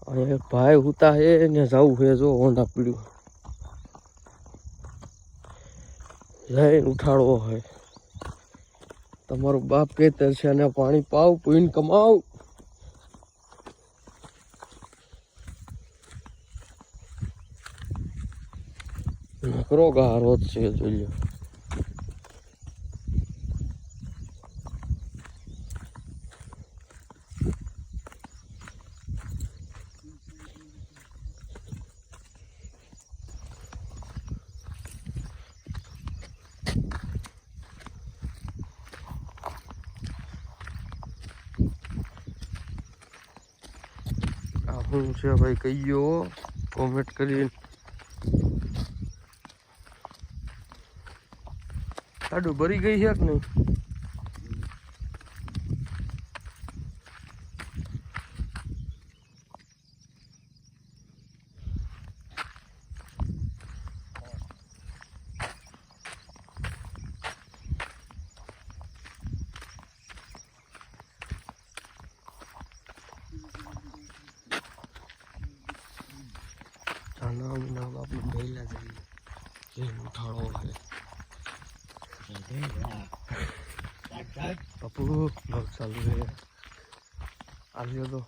અને ભાઈ ઉતા હે ને જવું છે જો હોન્ડા પીડ્યું જઈને ઉઠાડવો હોય તમારું બાપ ખેતર છે અને પાણી પાવ પીને કમાવ નકરો ગારો જ છે જોઈ લો શું છે ભાઈ કહી ગયો કોમેન્ટ કરીને સાડું ભરી ગઈ છે કે નહીં નામ આપણે પહેલા જઈએ ઉઠાડો છે પપ્પુ બ્લોગ ચાલુ છે આવ્યો તો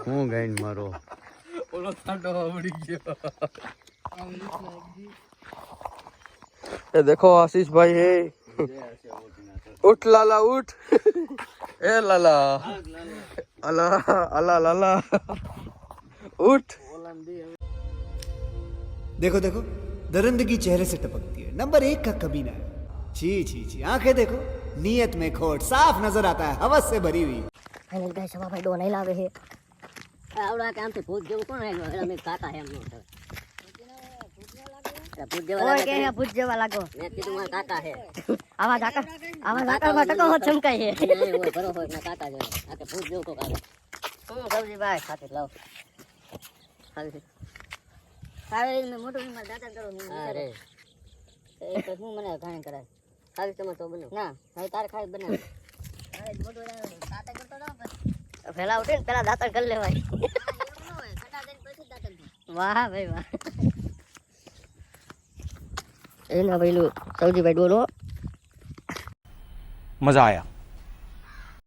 હું ગાઈને મારો ઓલો સાડો આવડી ગયો ये देखो आशीष भाई है उठ लाला उठ ए लाला अला अला लाला उठ देखो देखो दरिंदगी चेहरे से टपकती है नंबर 1 का कमीना है छी छी छी आंखें देखो नियत में खोट साफ नजर आता है हवस से भरी हुई फाइनल गाइस सवा भाई डो नहीं लावे है आवड़ा के आमથી ભૂત જેવું કોણ હે અમે કાકા હે એમનો ભૂત જેવા લાગે કે ભૂત જેવા લાગો મે કીધું મારા કાકા હે આવા કાકા ટકો હો ચમકાય હે નહીં હોય ભરો હોય ના કાકા જેવો આ કે ભૂત જેવું તો કાકા હું સૌજી ભાઈ સાથે લાવ ખાલી મે મોટો મારા દાદા કરો અરે એ તો હું મને ખાણ કરાય ખાલી તમે તો બનો ના ભાઈ તારે ખાઈ બનાવ અરે મોટો દાતા કરતો ના પેલા ઉઠે ને પેલા દાતણ કરી લેવાય વાહ ભાઈ વાહ એના ભાઈ સૌજી ભાઈ ડોલો મજા આયા